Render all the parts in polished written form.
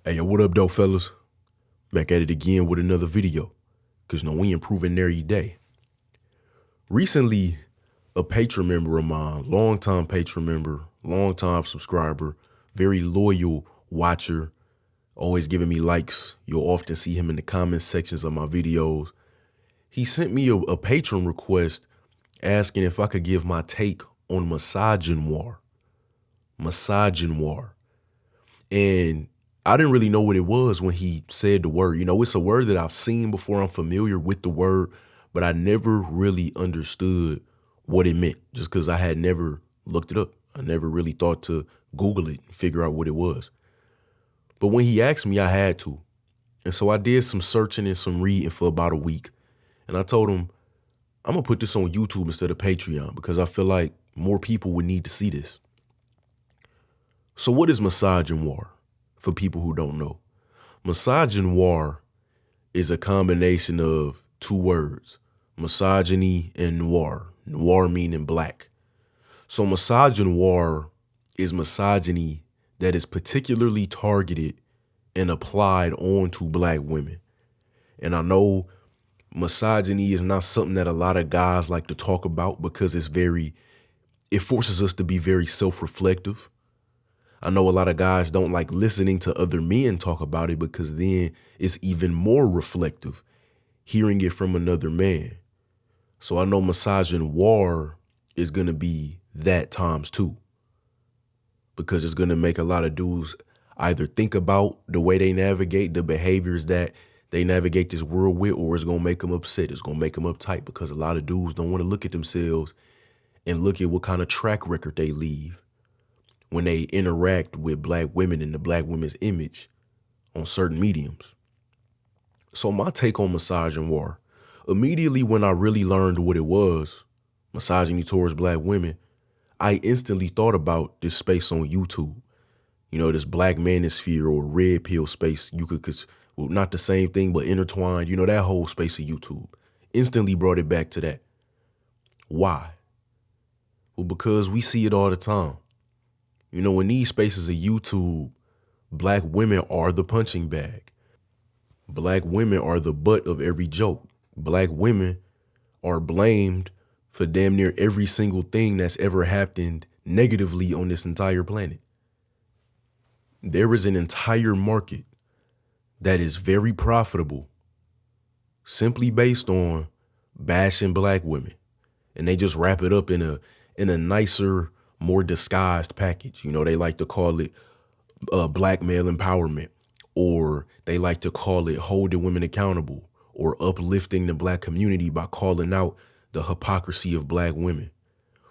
Hey, yo, what up, though, fellas? Back at it again with another video, because, we improving every day. Recently, a Patreon member of mine, longtime Patreon member, longtime subscriber, very loyal watcher, always giving me likes. You'll often see him in the comment sections of my videos. He sent me a Patreon request asking if I could give my take on Misogynoir. Misogynoir. And I didn't really know what it was when he said the word. It's a word that I've seen before. I'm familiar with the word, but I never really understood what it meant just because I had never looked it up. I never really thought to Google it and figure out what it was. But when he asked me, I had to. And so I did some searching and some reading for about a week. And I told him, I'm going to put this on YouTube instead of Patreon because I feel like more people would need to see this. So what is misogynoir for people who don't know? Misogynoir is a combination of two words, misogyny and noir, noir meaning black. So misogynoir is misogyny that is particularly targeted and applied onto black women. And I know misogyny is not something that a lot of guys like to talk about because it forces us to be very self-reflective. I know a lot of guys don't like listening to other men talk about it because then it's even more reflective hearing it from another man. So I know misogynoir is going to be that times two because it's going to make a lot of dudes either think about the way they navigate the behaviors that they navigate this world with, or it's going to make them upset. It's going to make them uptight because a lot of dudes don't want to look at themselves and look at what kind of track record they leave when they interact with black women and the black women's image on certain mediums. So my take on misogynoir, immediately when I really learned what it was, misogyny towards black women, I instantly thought about this space on YouTube. This black manosphere or red pill space. Not the same thing, but intertwined, that whole space of YouTube. Instantly brought it back to that. Why? Well, because we see it all the time. In these spaces of YouTube, black women are the punching bag. Black women are the butt of every joke. Black women are blamed for damn near every single thing that's ever happened negatively on this entire planet. There is an entire market that is very profitable simply based on bashing black women. And they just wrap it up in a nicer, more disguised package. They like to call it black male empowerment, or they like to call it holding women accountable, or uplifting the black community by calling out the hypocrisy of black women,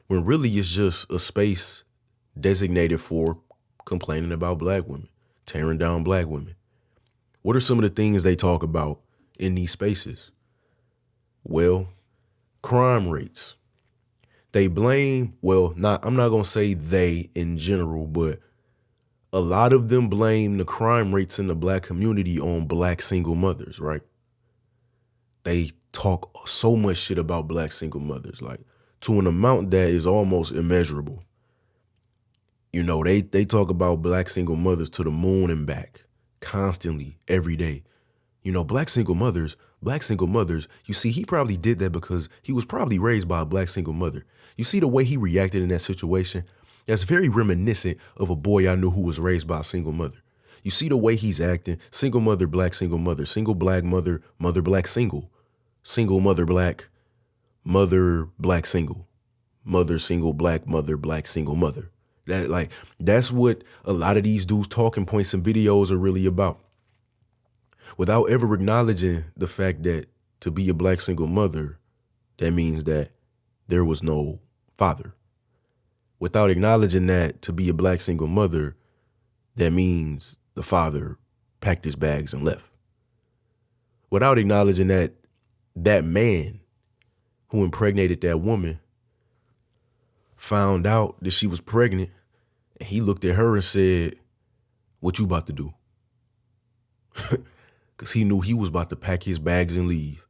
when really it's just a space designated for complaining about black women, tearing down black women. What are some of the things they talk about in these spaces? Well, crime rates. They blame, I'm not going to say they in general, but a lot of them blame the crime rates in the black community on black single mothers, right? They talk so much shit about black single mothers, like to an amount that is almost immeasurable. They talk about black single mothers to the moon and back constantly every day. Black single mothers, you see, he probably did that because he was probably raised by a black single mother. You see the way he reacted in that situation? That's very reminiscent of a boy I knew who was raised by a single mother. You see the way he's acting, single mother, black mother, mother black single mother black single, mother single black single mother. That's what a lot of these dudes' talking points and videos are really about. Without ever acknowledging the fact that to be a black single mother, that means that there was no father. Without acknowledging that to be a black single mother, that means the father packed his bags and left. Without acknowledging that that man who impregnated that woman found out that she was pregnant, and he looked at her and said, "What you about to do?" Because he knew he was about to pack his bags and leave,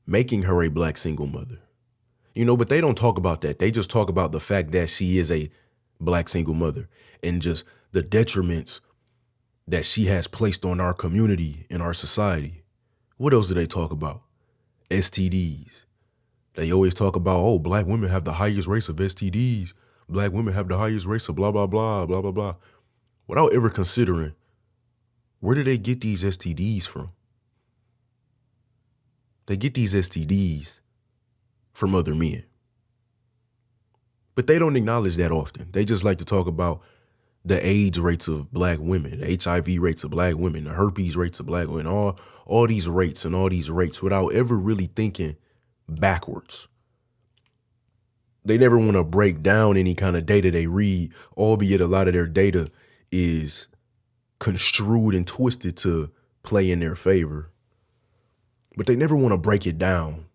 making her a black single mother. But they don't talk about that. They just talk about the fact that she is a black single mother and just the detriments that she has placed on our community and our society. What else do they talk about? STDs. They always talk about, oh, black women have the highest rates of STDs. Black women have the highest rates of blah, blah, blah, blah, blah, blah. Without ever considering, where do they get these STDs from? They get these STDs from other men. But they don't acknowledge that often. They just like to talk about the AIDS rates of black women, the HIV rates of black women, the herpes rates of black women, all these rates and all these rates without ever really thinking backwards. They never want to break down any kind of data they read, albeit a lot of their data is construed and twisted to play in their favor. But they never want to break it down.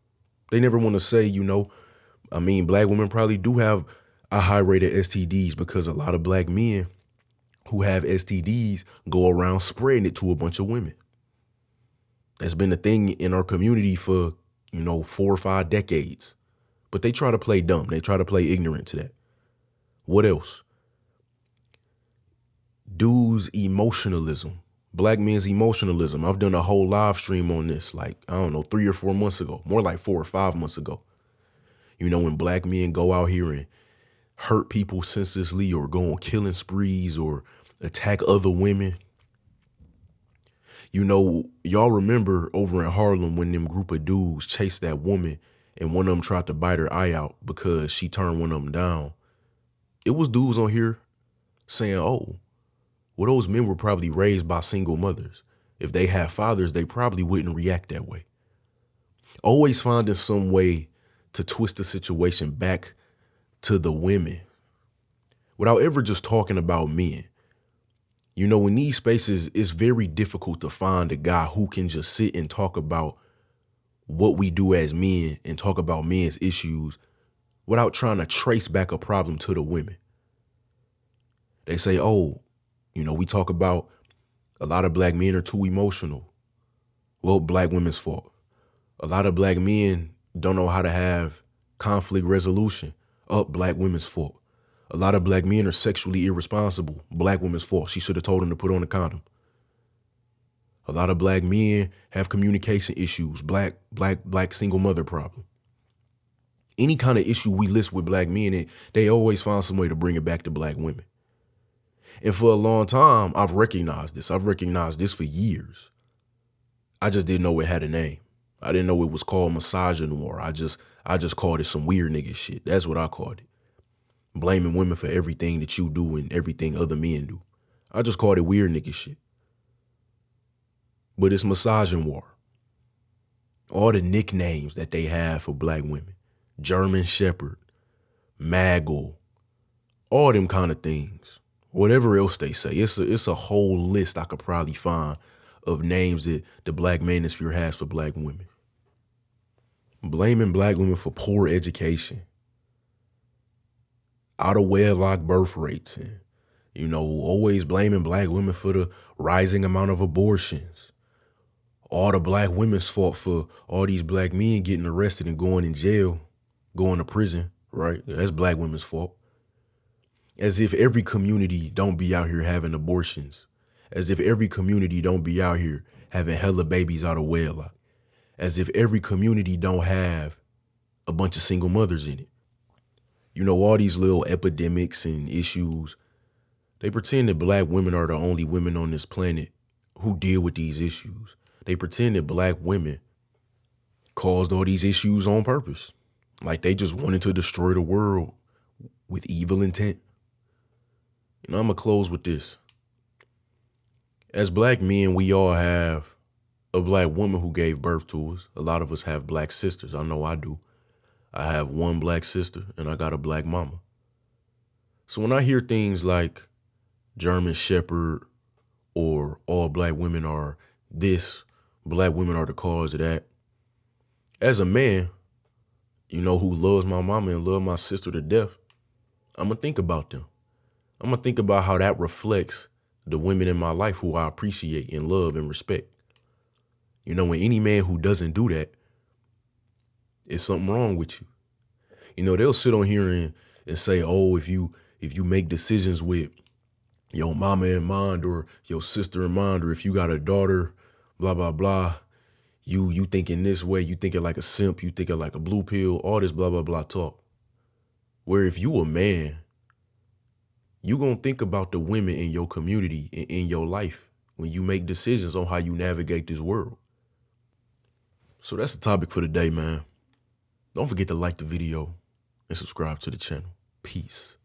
They never want to say, black women probably do have a high rate of STDs because a lot of black men who have STDs go around spreading it to a bunch of women. That's been a thing in our community for, 4 or 5 decades. But they try to play dumb. They try to play ignorant to that. What else? Dudes' emotionalism. Black men's emotionalism. I've done a whole live stream on this, 3 or 4 months ago. More like 4 or 5 months ago. When black men go out here and hurt people senselessly or go on killing sprees or attack other women. Y'all remember over in Harlem when them group of dudes chased that woman and one of them tried to bite her eye out because she turned one of them down. It was dudes on here saying, oh, well, those men were probably raised by single mothers. If they had fathers, they probably wouldn't react that way. Always finding some way to twist the situation back to the women without ever just talking about men. In these spaces, it's very difficult to find a guy who can just sit and talk about what we do as men and talk about men's issues without trying to trace back a problem to the women. They say, oh, we talk about a lot of black men are too emotional. Well, black women's fault. A lot of black men don't know how to have conflict resolution. Black women's fault. A lot of black men are sexually irresponsible. Black women's fault. She should have told him to put on a condom. A lot of black men have communication issues. Black single mother problem. Any kind of issue we list with black men, they always find some way to bring it back to black women. And for a long time, I've recognized this. I've recognized this for years. I just didn't know it had a name. I didn't know it was called Misogynoir. I just called it some weird nigga shit. That's what I called it. Blaming women for everything that you do and everything other men do. I just called it weird nigga shit. But it's Misogynoir. All the nicknames that they have for black women. German Shepherd, Maggle, all them kind of things. Whatever else they say. It's a whole list I could probably find of names that the black manosphere has for black women. Blaming black women for poor education. Out of wedlock birth rates and, always blaming black women for the rising amount of abortions. All the black women's fault for all these black men getting arrested and going in jail, going to prison, right? That's black women's fault. As if every community don't be out here having abortions. As if every community don't be out here having hella babies out of wedlock. As if every community don't have a bunch of single mothers in it. All these little epidemics and issues, they pretend that black women are the only women on this planet who deal with these issues. They pretend that black women caused all these issues on purpose. Like they just wanted to destroy the world with evil intent. I'm going to close with this. As black men, we all have a black woman who gave birth to us. A lot of us have black sisters. I know I do. I have one black sister and I got a black mama. So when I hear things like German Shepherd or all black women are this, black women are the cause of that. As a man, who loves my mama and loves my sister to death, I'm going to think about them. I'm going to think about how that reflects the women in my life who I appreciate and love and respect. When any man who doesn't do that, it's something wrong with you. They'll sit on here and say, oh, if you make decisions with your mama in mind or your sister in mind, or if you got a daughter, blah, blah, blah. You thinking this way, you thinking like a simp, you thinking like a blue pill, all this blah, blah, blah talk. Where if you a man, you gonna think about the women in your community and in your life when you make decisions on how you navigate this world. So that's the topic for today, man. Don't forget to like the video and subscribe to the channel. Peace.